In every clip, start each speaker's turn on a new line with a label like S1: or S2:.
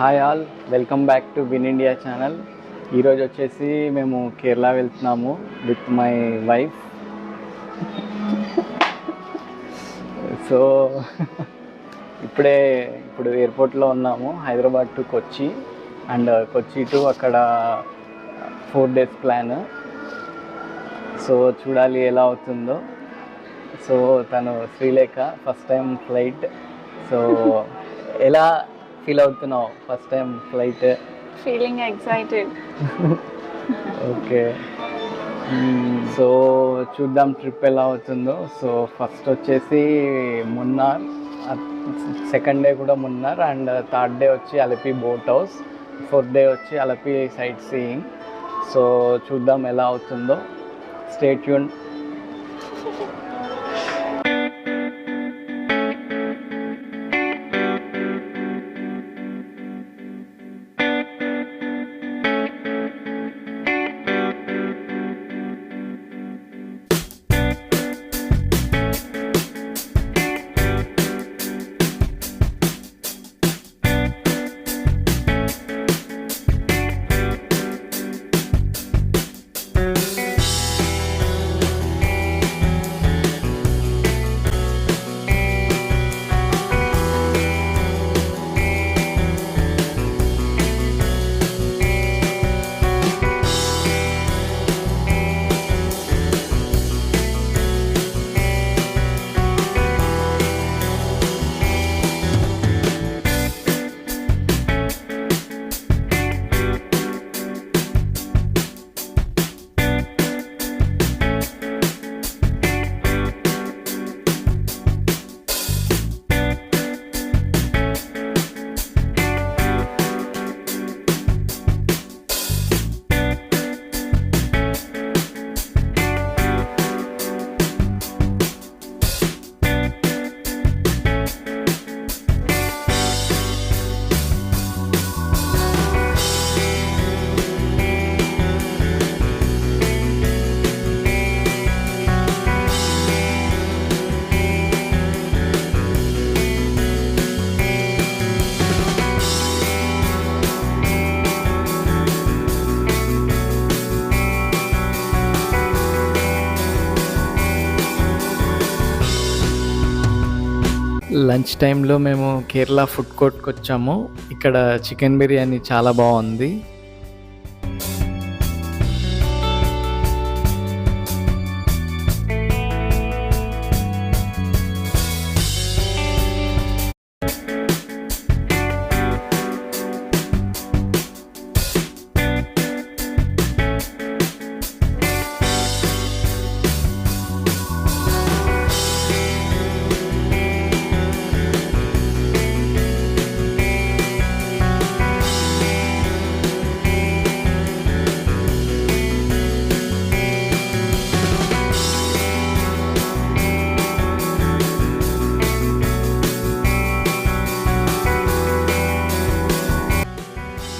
S1: Hi all, welcome back to win India channel. ఈరోజు వచ్చేసి మేము కేరళ వెళ్తున్నాము విత్ మై వైఫ్. సో ఇప్పుడు ఎయిర్పోర్ట్లో ఉన్నాము, Hyderabad to Kochi and Kochi to అక్కడ 4 days ప్లాన్. సో చూడాలి ఎలా అవుతుందో. సో తను Srilekha, first time flight. So ఎలా ఫీల్ అవుతున్నావు first time flight?
S2: Feeling excited.
S1: Okay, so చూద్దాం ట్రిప్ ఎలా అవుతుందో. సో ఫస్ట్ వచ్చేసి మున్నార్, సెకండ్ డే కూడా మున్నార్, అండ్ థర్డ్ డే వచ్చి Alleppey boat house, fourth day వచ్చి అలపి సైట్ సీయింగ్. సో చూద్దాం ఎలా అవుతుందో. Stay tune. లంచ్ టైంలో మేము కేరళ ఫుడ్ కోర్ట్కి వచ్చాము. ఇక్కడ చికెన్ బిర్యానీ చాలా బాగుంది.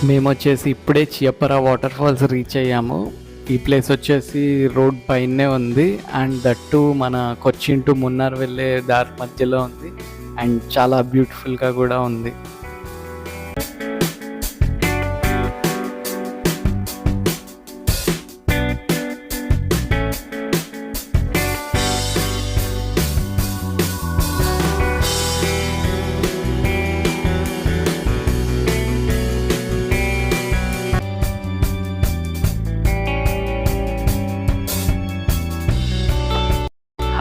S1: మేము వచ్చేసి ఇప్పుడే చియపరా వాటర్ ఫాల్స్ రీచ్ అయ్యాము. ఈ ప్లేస్ వచ్చేసి రోడ్ పైనే ఉంది అండ్ దట్టు మన కొచ్చిన్ టు మున్నార్ వెళ్ళే దారి మధ్యలో ఉంది అండ్ చాలా బ్యూటిఫుల్గా కూడా ఉంది.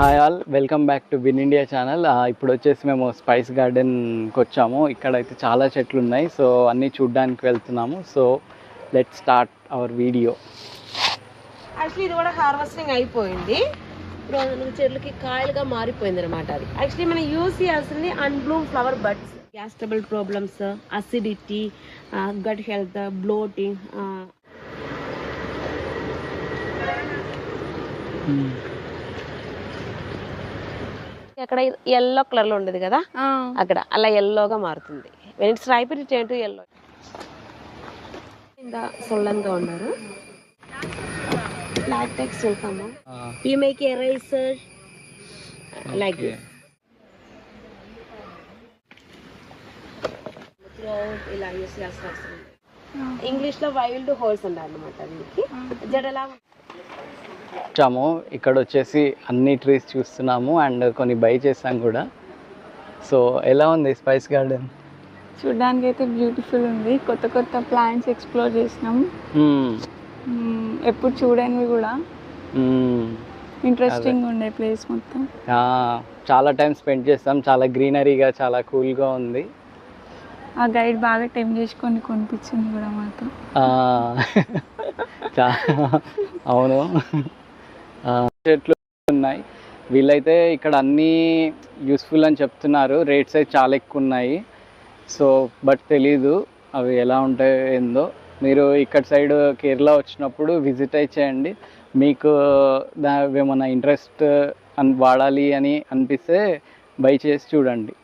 S1: Hi all, welcome back to win India channel. ఇప్పుడు వచ్చేసి మేము స్పైస్ గార్డెన్కి వచ్చాము. ఇక్కడైతే చాలా చెట్లు ఉన్నాయి. సో అన్నీ చూడ్డానికి వెళ్తున్నాము. So let's start our video.
S3: Actually ఇది కూడా హార్వెస్టింగ్ అయిపోయింది. ఇప్పుడు చెట్లకి కాయలుగా మారిపోయింది అనమాట. అది యాక్చువల్లీ మనం యూజ్ చేయాల్సింది unbloom flower buds. Gas trouble problems, acidity, gut health, bloating. అక్కడ ఎల్లో కలర్ లో ఉండేది కదా, అక్కడ అలా ఎల్లోగా మారుతుంది. When it's ripe it turn to yellow. ఇంకా సొల్లంగా ఉన్నారు. లాటెక్స్ వెళ్తాము. You make eraser like this. Throat ఇలా యూస్ చేయాల్సిన అవసరం లేదు. ఇంగ్లీష్లో వైల్డ్ హోల్స్ అంటారు అనమాట దీనికి. జడలా
S1: వచ్చాము ఇక్కడ వచ్చేసి అన్ని ట్రీస్ చూస్తున్నాము అండ్ కొన్ని బై చేసాం కూడా. సో ఎలా ఉంది స్పైస్ గార్డెన్?
S2: చూడడానికి అయితే బ్యూటిఫుల్ ఉంది. కొత్త కొత్త ప్లాంట్స్ ఎక్స్ప్లోర్ చేసినాం. ఎప్పుడు చూడనివి కూడా. ఇంట్రెస్టింగ్ ఉండే ప్లేస్ మొత్తం.
S1: చాలా టైం స్పెండ్ చేస్తాం. చాలా గ్రీనరీగా చాలా కూల్గా ఉంది.
S2: ఆ గైడ్ బాగా టైం చేసుకొని కొనిపించింది కూడా మాతో.
S1: అవును, చెట్లు ఉన్నాయి. వీళ్ళైతే ఇక్కడ అన్నీ యూస్ఫుల్ అని చెప్తున్నారు. రేట్స్ అయితే చాలా ఎక్కువ ఉన్నాయి. సో బట్ తెలీదు అవి ఎలా ఉంటాయో ఏందో. మీరు ఇక్కడ సైడ్ కేరళ వచ్చినప్పుడు విజిట్ అయి చేయండి. మీకు ఏమైనా ఇంట్రెస్ట్ వాడాలి అని అనిపిస్తే బై చేసి చూడండి.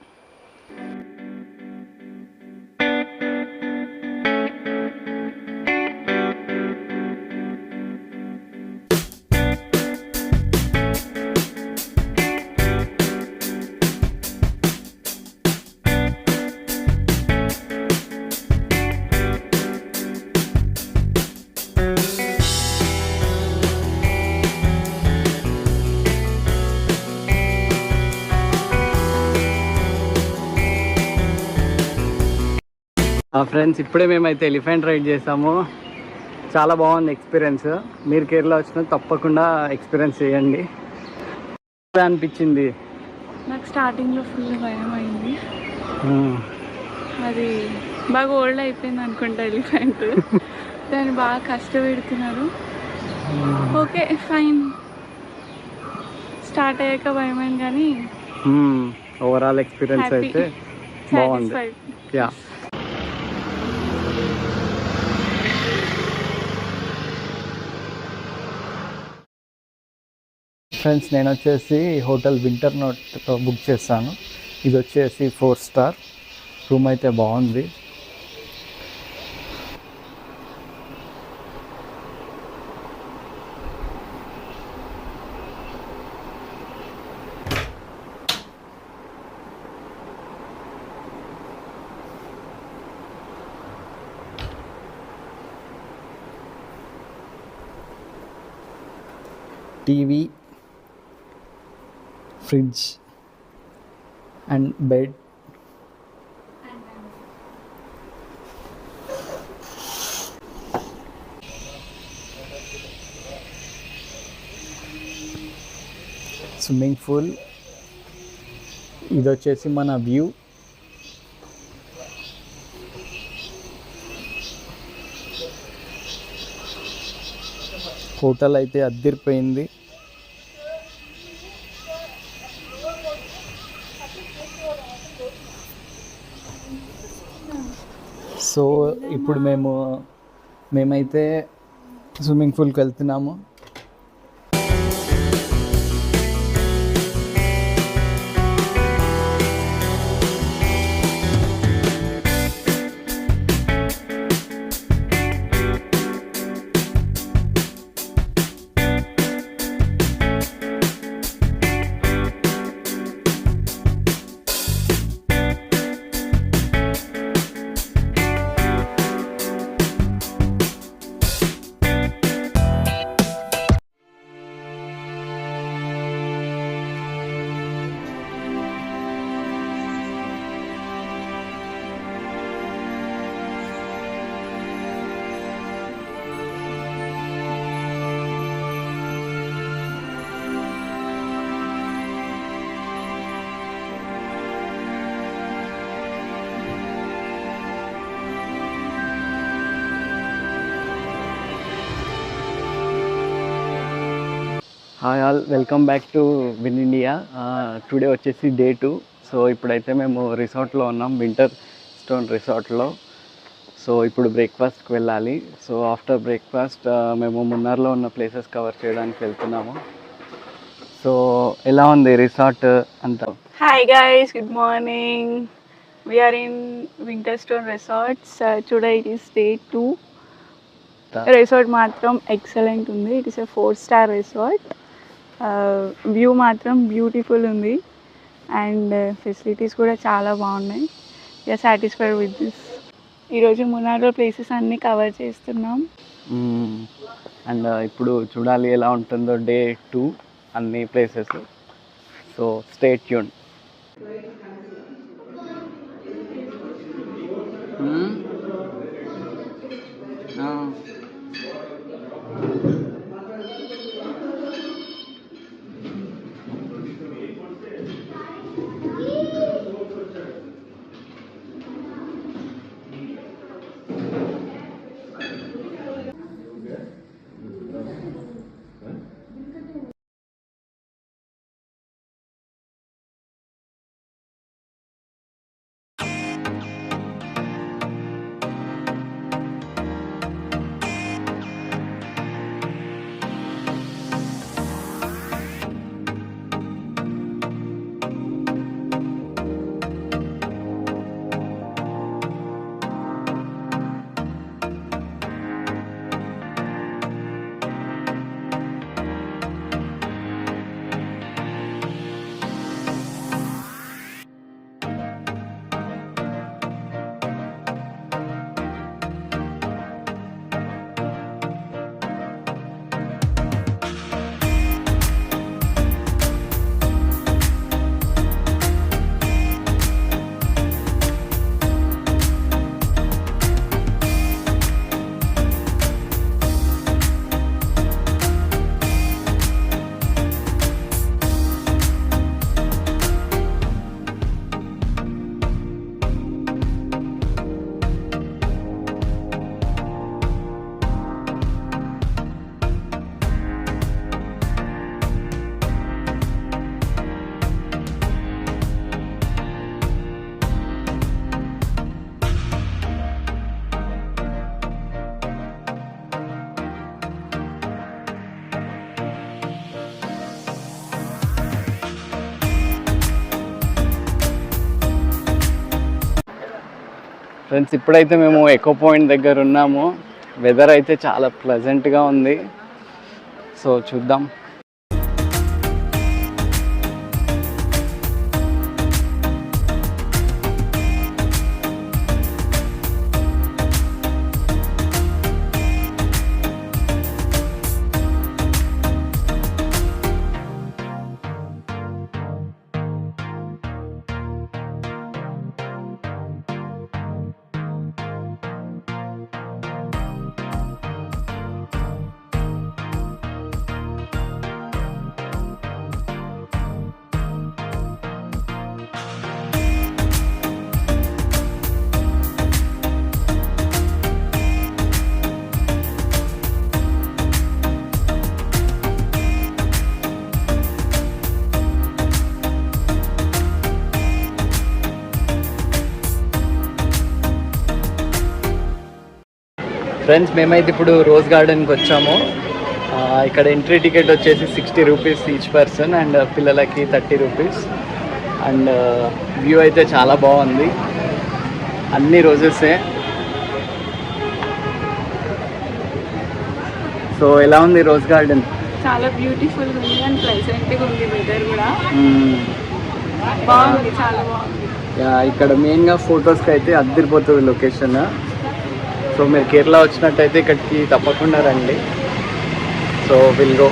S1: ఫ్రెండ్స్, ఇప్పుడే మేమైతే ఎలిఫెంట్ రైడ్ చేసాము. చాలా బాగుంది ఎక్స్పీరియన్స్. మీరు కేరళ వచ్చిన తప్పకుండా ఎక్స్పీరియన్స్ చేయండి. అనిపించింది
S2: నాకు స్టార్టింగ్లో ఫుల్ భయం అయింది. అది బాగా ఓల్డ్ అయిపోయింది అనుకుంటా ఎలిఫెంట్. దాన్ని బాగా కష్టపెడుతున్నారు. Okay fine. స్టార్ట్ అయ్యాక భయమైంది కానీ
S1: ఓవరాల్ ఎక్స్పీరియన్స్ అయితే బాగుంది. యా, ఫ్రెండ్స్, నేను వచ్చేసి హోటల్ వింటర్ నోట్ బుక్ చేశాను. ఇది వచ్చేసి 4 స్టార్ రూమ్ అయితే బాగుంది. TV, fridge and bed. Swimming pool. ఇది వచ్చేసి మన వ్యూ. హోటల్ అయితే అద్దరిపోయింది. సో ఇప్పుడు మేమైతే స్విమ్మింగ్ పూల్కి వెళ్తున్నాము. Hi all, welcome back to win India. Today వచ్చేసి డే 2. సో ఇప్పుడైతే మేము రిసార్ట్లో ఉన్నాం, వింటర్ స్టోన్ రిసార్ట్లో. సో ఇప్పుడు బ్రేక్ఫాస్ట్కి వెళ్ళాలి. సో ఆఫ్టర్ బ్రేక్ఫాస్ట్ మేము మున్నార్లో ఉన్న ప్లేసెస్ కవర్ చేయడానికి వెళ్తున్నాము. సో ఎలా ఉంది రిసార్ట్ అంతా?
S2: Hi guys, good morning. We are in winter stone resorts. Today it is day 2. Resort మాత్రం ఎక్సలెంట్ ఉంది. It is a 4 star resort. View మాత్రం బ్యూటిఫుల్ ఉంది అండ్ ఫెసిలిటీస్ కూడా చాలా బాగున్నాయి. వీఆర్ సాటిస్ఫైడ్ విత్ దిస్. ఈరోజు మున్నార్లో ప్లేసెస్ అన్నీ కవర్ చేస్తున్నాం.
S1: అండ్ ఇప్పుడు చూడాలి ఎలా ఉంటుందో డే 2 అన్ని places. So stay tune. Friends, ఇప్పుడైతే మేము ఎకో పాయింట్ దగ్గర ఉన్నాము. వెదర్ అయితే చాలా ప్లెజెంట్గా ఉంది. సో చూద్దాం. ఫ్రెండ్స్, మేమైతే ఇప్పుడు రోజ్ గార్డెన్కి వచ్చాము. ఇక్కడ ఎంట్రీ టికెట్ వచ్చేసి 60 రూపీస్ ఈచ్ పర్సన్ అండ్ పిల్లలకి 30 రూపీస్. అండ్ వ్యూ అయితే చాలా బాగుంది, అన్ని రోజెసే. సో ఎలా ఉంది రోజ్ గార్డెన్?
S2: చాలా బ్యూటిఫుల్ ఉంది అండ్ ప్లెజెంట్గా ఉంది. వెదర్ కూడా బాగుంది, చాలా బాగుంది.
S1: ఇక్కడ మెయిన్గా ఫొటోస్కి అయితే అద్దరిపోతుంది లొకేషన్. సో మీరు కేరళ వచ్చినట్టయితే ఇక్కడికి తప్పకుండా రండి. So will go.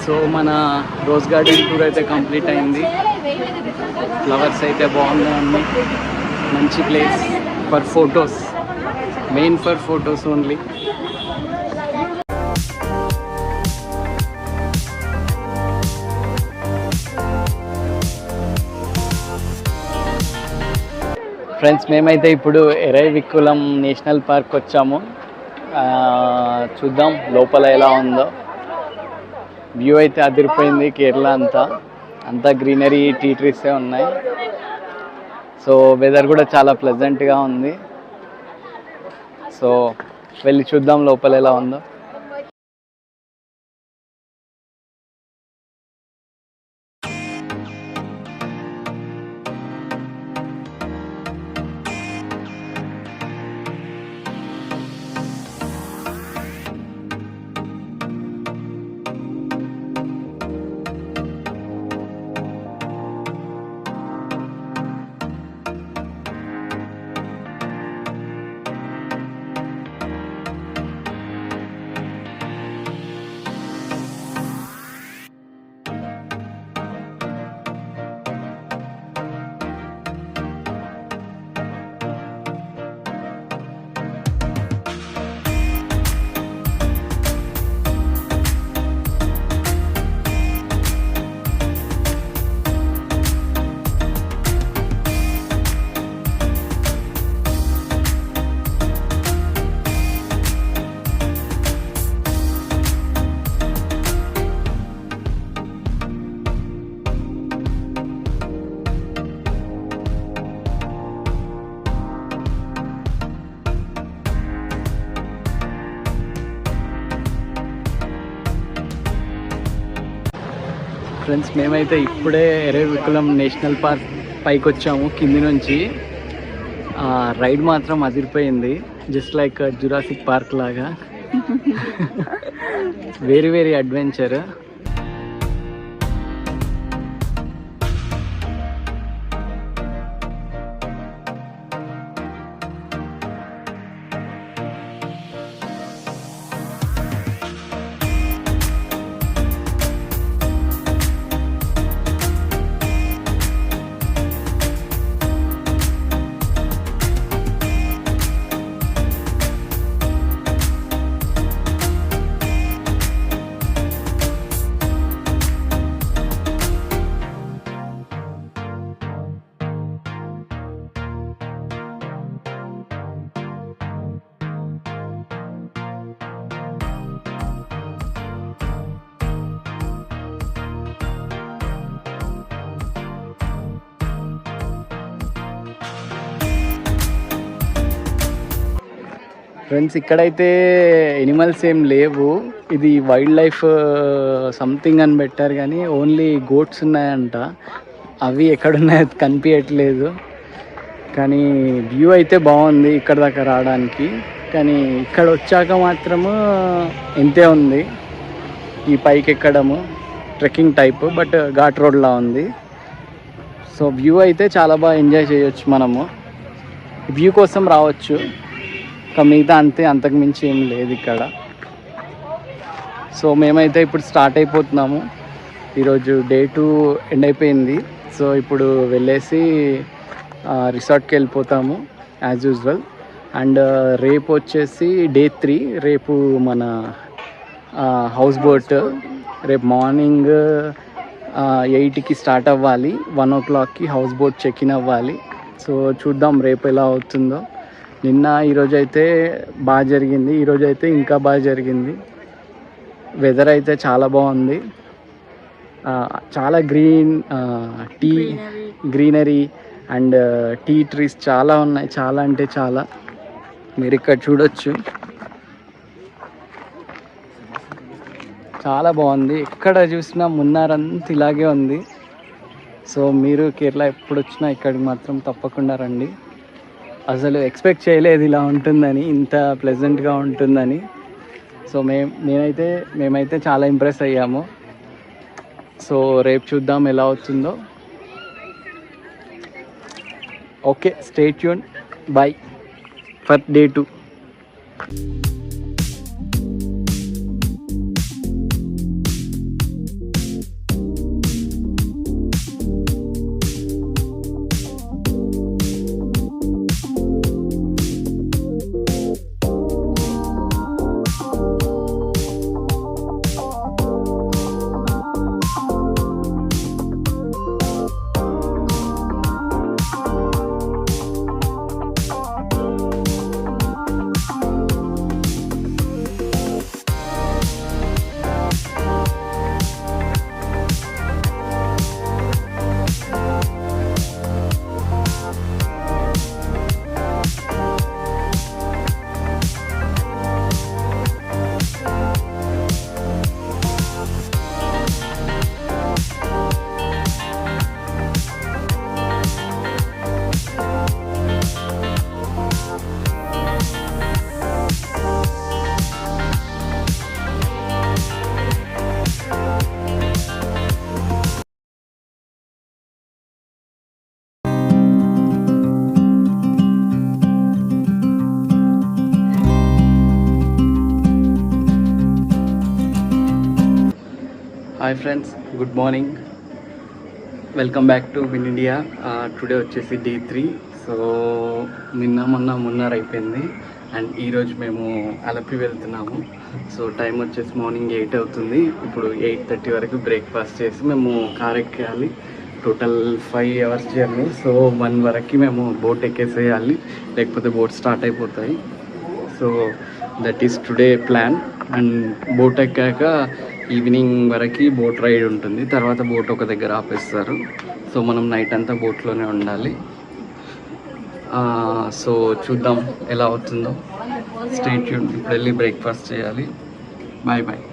S1: సో మన రోజ్ గార్డెన్ టూర్ అయితే కంప్లీట్ అయింది. ఫ్లవర్స్ అయితే బాగున్నాయి. మంచి place for photos, main for photos only. Friends, మేమైతే ఇప్పుడు ఎరైవికులం నేషనల్ పార్క్ వచ్చాము. చూద్దాం లోపల ఎలా ఉందో. వ్యూ అయితే అదిరిపోయింది. కేరళ అంతా గ్రీనరీ, టీ ట్రీసే ఉన్నాయి. సో వెదర్ కూడా చాలా ప్లెజెంట్గా ఉంది. సో వెళ్ళి చూద్దాం లోపల ఎలా ఉందో. ఫ్రెండ్స్, మేమైతే ఇప్పుడే ఎరైవికులం నేషనల్ పార్క్ పైకి వచ్చాము. కింది నుంచి రైడ్ మాత్రం అదిరిపోయింది. జస్ట్ లైక్ జురాసిక్ పార్క్ లాగా. Very very adventure. ఫ్రెండ్స్, ఇక్కడైతే ఎనిమల్స్ ఏం లేవు. ఇది వైల్డ్ లైఫ్ సంథింగ్ అని పెట్టారు, కానీ ఓన్లీ గోట్స్ ఉన్నాయంట. అవి ఎక్కడున్నాయో కనిపించట్లేదు. కానీ వ్యూ అయితే బాగుంది ఇక్కడ దాకా రావడానికి. కానీ ఇక్కడ వచ్చాక మాత్రము ఇంతే ఉంది. ఈ పైకి ఎక్కడము ట్రెక్కింగ్ టైప్, బట్ ఘాట్ రోడ్లా ఉంది. సో వ్యూ అయితే చాలా బాగా ఎంజాయ్ చేయొచ్చు. మనము వ్యూ కోసం రావచ్చు, మిగతా అంతకు మించి ఏం లేదు ఇక్కడ. సో మేమైతే ఇప్పుడు స్టార్ట్ అయిపోతున్నాము. ఈరోజు డే 2 ఎండ్ అయిపోయింది. సో ఇప్పుడు వెళ్ళేసి రిసార్ట్కి వెళ్ళిపోతాము యాజ్ యూజువల్. అండ్ రేపు వచ్చేసి డే 3. రేపు మన హౌస్ బోట్ రేపు మార్నింగ్ 8కి స్టార్ట్ అవ్వాలి. 1 o'clockకి హౌస్ బోట్ చెక్ ఇన్ అవ్వాలి. సో చూద్దాం రేపు ఎలా అవుతుందో. నిన్న ఈరోజు అయితే బాగా జరిగింది, ఈరోజు అయితే ఇంకా బాగా జరిగింది. వెదర్ అయితే చాలా బాగుంది. చాలా గ్రీనరీ అండ్ టీ ట్రీస్ చాలా ఉన్నాయి. చాలా అంటే చాలా. మీరు ఇక్కడ చూడొచ్చు, చాలా బాగుంది. ఎక్కడ చూసినా మున్నార్ అంతా ఇలాగే ఉంది. సో మీరు కేరళ ఎప్పుడు వచ్చినా ఇక్కడికి మాత్రం తప్పకుండా రండి. అసలు ఎక్స్పెక్ట్ చేయలేదు ఇలా ఉంటుందని, ఇంత ప్లెజెంట్గా ఉంటుందని. సో మేమైతే చాలా ఇంప్రెస్ అయ్యాము. సో రేపు చూద్దాం ఎలా అవుతుందో. Okay, stay tune. By for day 2. Hi friends, good morning, welcome back to win India. Today వచ్చేసి డే 3. సో మున్నార్ అయిపోయింది అండ్ ఈరోజు మేము అలపి వెళ్తున్నాము. సో టైం వచ్చేసి మార్నింగ్ 8 అవుతుంది. ఇప్పుడు 8:30 వరకు బ్రేక్ఫాస్ట్ చేసి మేము కార్ ఎక్కేయాలి. Total 5 hours journey. సో 1 వరకు మేము బోట్ ఎక్కేసేయాలి, లేకపోతే బోట్ స్టార్ట్ అయిపోతాయి. So that is today plan. And boat ఎక్కాక ఈవినింగ్ వరకు బోట్ రైడ్ ఉంటుంది. తర్వాత బోట్ ఒక దగ్గర ఆపేస్తారు. సో మనం నైట్ అంతా బోట్లోనే ఉండాలి. సో చూద్దాం ఎలా అవుతుందో. Stay tune. ఇప్పుడు వెళ్ళి బ్రేక్ఫాస్ట్ చేయాలి. Bye bye.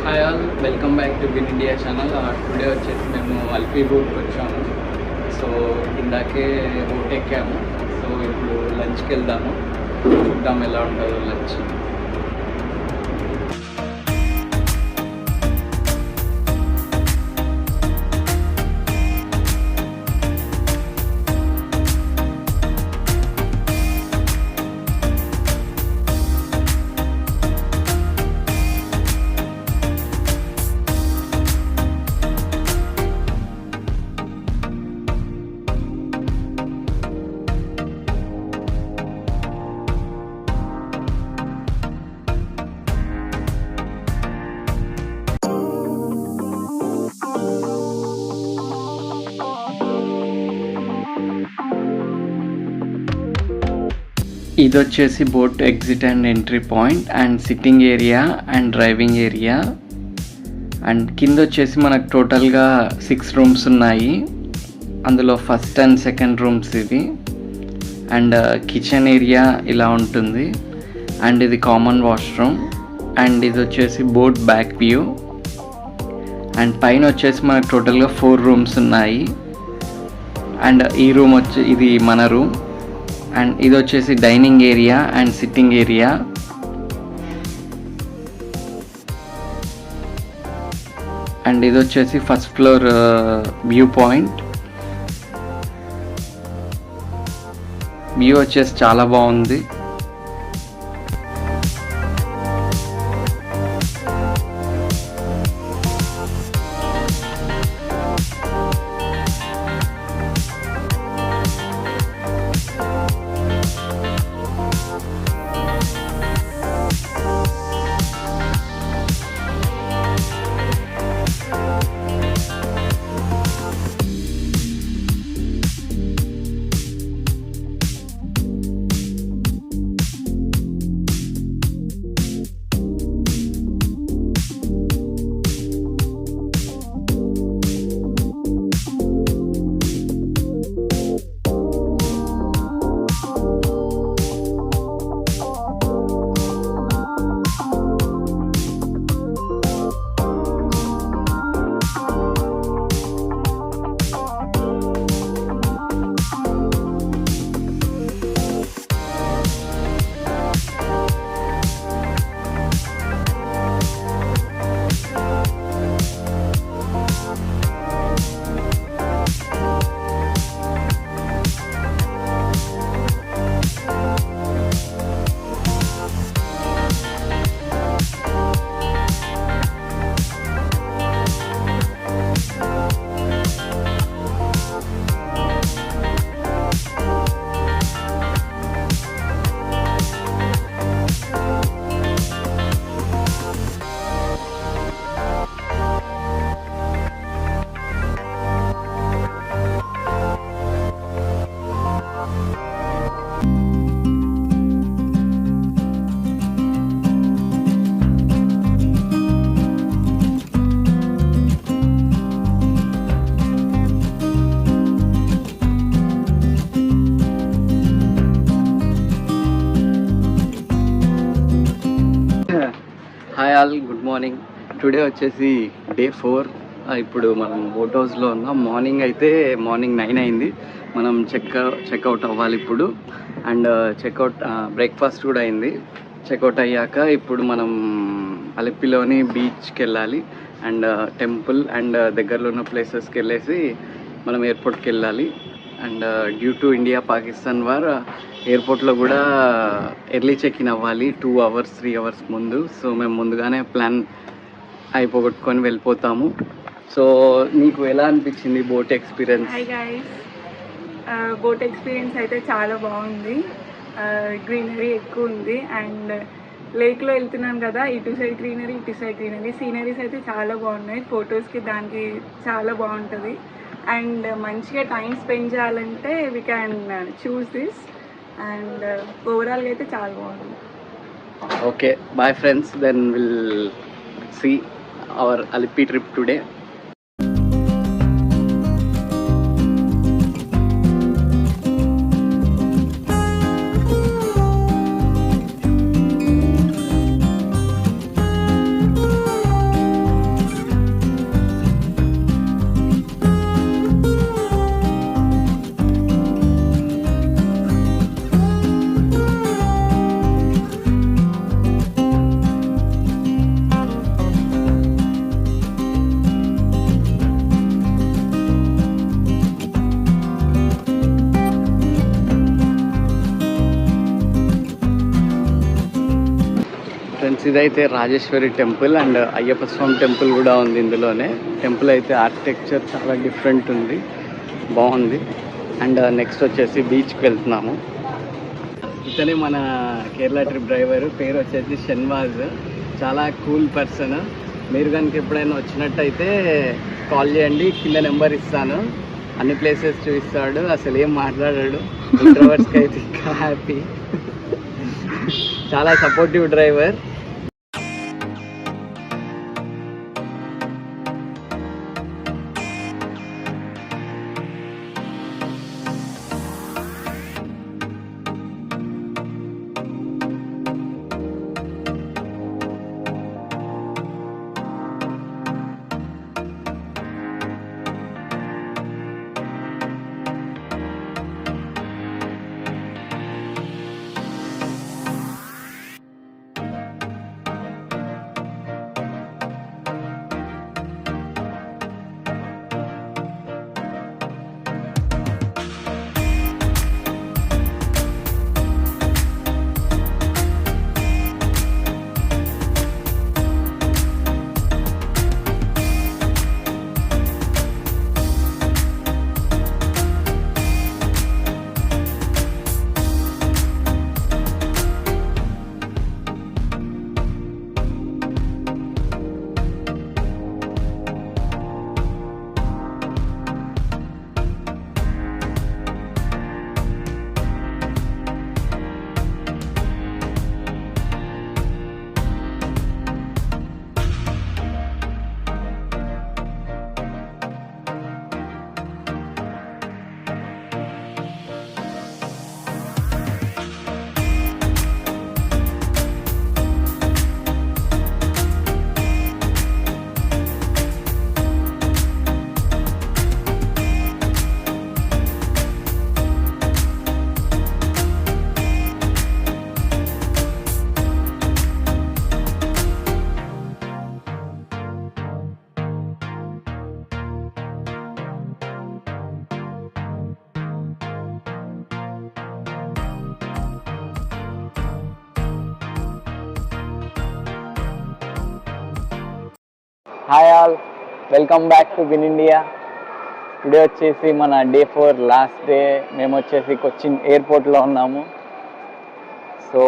S1: Hi all, welcome back to win India channel. Today వచ్చేసి మేము అల్పి బోట్కి వచ్చాము. సో ఇందాకే బోట్ ఎక్కాము. సో ఇప్పుడు లంచ్కి వెళ్దాము. చూద్దాం ఎలా ఉంటుందో లంచ్. ఇది వచ్చేసి boat exit and entry point and sitting area and driving area. And కింద వచ్చేసి మనకు టోటల్గా 6 రూమ్స్ ఉన్నాయి. అందులో ఫస్ట్ అండ్ సెకండ్ రూమ్స్ ఇవి. అండ్ కిచెన్ ఏరియా ఇలా ఉంటుంది. అండ్ ఇది కామన్ వాష్రూమ్. అండ్ ఇది వచ్చేసి బోట్ బ్యాక్ వ్యూ. అండ్ పైన వచ్చేసి మనకు టోటల్గా 4 రూమ్స్ ఉన్నాయి. అండ్ ఈ రూమ్ ఇది మన రూమ్. అండ్ ఇది వచ్చేసి dining area and sitting area. And ఇది వచ్చేసి first floor view point. View వచ్చేసి చాలా బాగుంది. మార్నింగ్. టుడే వచ్చేసి డే 4. ఇప్పుడు మనం బోట్ హౌస్లో ఉన్నాం. మార్నింగ్ 9 అయింది. మనం చెక్అవుట్ అవ్వాలి ఇప్పుడు. అండ్ చెక్అవుట్ బ్రేక్ఫాస్ట్ కూడా అయింది. చెక్అవుట్ అయ్యాక ఇప్పుడు మనం అలిపిలోని బీచ్కి వెళ్ళాలి అండ్ టెంపుల్ అండ్ దగ్గరలో ఉన్న ప్లేసెస్కి వెళ్ళేసి మనం ఎయిర్పోర్ట్కి వెళ్ళాలి. And due to India Pakistan war ఎయిర్పోర్ట్లో కూడా ఎర్లీ చెక్ ఇన్ అవ్వాలి 2 hours 3 hours ముందు. సో మేము ముందుగానే ప్లాన్ అయిపోగొట్టుకొని వెళ్ళిపోతాము. సో నీకు ఎలా అనిపించింది boat experience?
S2: Hi guys, boat experience అయితే చాలా బాగుంది. గ్రీనరీ ఎక్కువ ఉంది అండ్ లేక్లో వెళ్తున్నాను కదా, ఇటు సైడ్ గ్రీనరీ సీనరీస్ అయితే చాలా బాగున్నాయి. ఫొటోస్కి దానికి చాలా బాగుంటుంది. అండ్ మంచిగా టైం స్పెండ్ చేయాలంటే we can choose this. And ఓవరాల్గా అయితే చాలా బాగుంది.
S1: Okay, bye friends, then will see our Alleppey trip today. Friends, ఇదైతే Rajeshwari temple and Ayyappa Swamy temple కూడా ఉంది ఇందులోనే. టెంపుల్ అయితే ఆర్కిటెక్చర్ చాలా డిఫరెంట్ ఉంది, బాగుంది. అండ్ నెక్స్ట్ వచ్చేసి బీచ్కి వెళ్తున్నాము. ఇతనే మన కేరళ ట్రిప్ డ్రైవర్, పేరు వచ్చేసి షన్వాజ్. చాలా కూల్ పర్సన్. మీరు కనుక ఎప్పుడైనా వచ్చినట్టయితే కాల్ చేయండి, కింద నెంబర్ ఇస్తాను. అన్ని ప్లేసెస్ చూపిస్తాడు, అసలు ఏం మాట్లాడాడు. ఇంట్రోవర్ట్స్కి అయితే ఇంకా హ్యాపీ. చాలా supportive driver. Hi all, welcome back to win India. Today వచ్చేసి మన డే 4 లాస్ట్ డే. మేము వచ్చేసి కొచ్చిన్ ఎయిర్పోర్ట్లో ఉన్నాము. So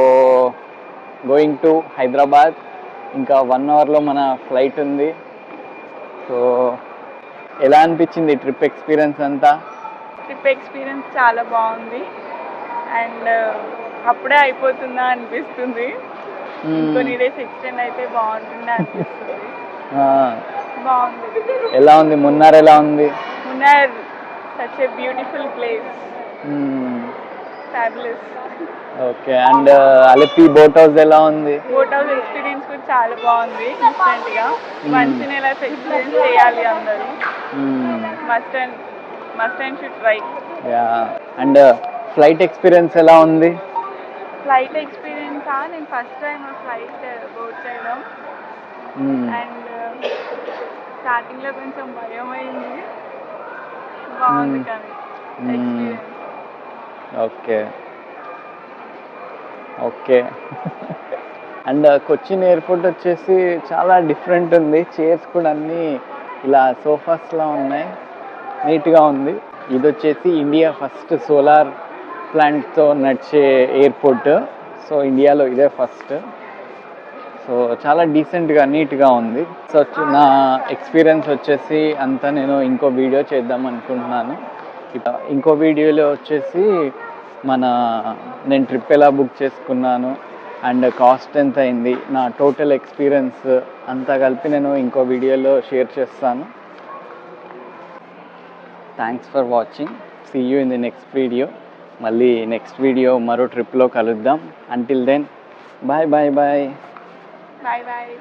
S1: going to Hyderabad. ఇంకా 1 hourలో మన ఫ్లైట్ ఉంది. సో ఎలా అనిపించింది ట్రిప్ ఎక్స్పీరియన్స్ అంతా?
S2: ట్రిప్ ఎక్స్పీరియన్స్ చాలా బాగుంది అండ్ అప్పుడే అయిపోతుందా అనిపిస్తుంది. కొన్ని డేస్ ఎక్స్టెండ్ అయితే బాగుంటుంది అనిపిస్తుంది. బాగుంది.
S1: ఎలా ఉంది మున్నార్? ఎలా ఉంది
S2: Munnar? Such a beautiful place. Fabulous.
S1: Okay. And Alleppey boat house ఎలా ఉంది?
S2: బోట్ హౌస్ ఎక్స్పీరియన్స్ కూడా చాలా బాగుంది. డిఫరెంట్గా వన్స్ ఇన్ లైఫ్ ఎక్స్పీరియన్స్ చేయాలి అందరూ. Must and should try.
S1: Yeah. And flight experience ఎలా ఉంది?
S2: ఫ్లైట్ ఎక్స్పీరియన్స్ నేను ఫస్ట్ టైం ఫ్లైట్ బోట్ చేయడం. అండ్ స్టార్టింగ్లో కొంచెం భయం అయింది, బాగుంది కానీ experience.
S1: Okay okay. And Cochin airport వచ్చేసి చాలా డిఫరెంట్ ఉంది. చైర్స్ కూడా అన్నీ ఇలా సోఫాస్లా ఉన్నాయి, నీట్గా ఉంది. ఇది వచ్చేసి ఇండియా ఫస్ట్ సోలార్ ప్లాంట్తో నడిచే ఎయిర్పోర్ట్. సో ఇండియాలో ఇదే ఫస్ట్. సో చాలా డీసెంట్గా నీట్గా ఉంది. సో నా ఎక్స్పీరియన్స్ వచ్చేసి అంతా నేను ఇంకో వీడియో చేద్దాం అనుకుంటున్నాను. ఇంకో వీడియోలో వచ్చేసి నేను ట్రిప్ ఎలా బుక్ చేసుకున్నాను అండ్ కాస్ట్ ఎంత అయింది, నా టోటల్ ఎక్స్పీరియన్స్ అంతా కలిపి నేను ఇంకో వీడియోలో షేర్ చేస్తాను. Thanks for watching. See you in the next video. మళ్ళీ నెక్స్ట్ వీడియో మరో ట్రిప్లో కలుద్దాం. Until then bye bye bye.
S2: Bye bye.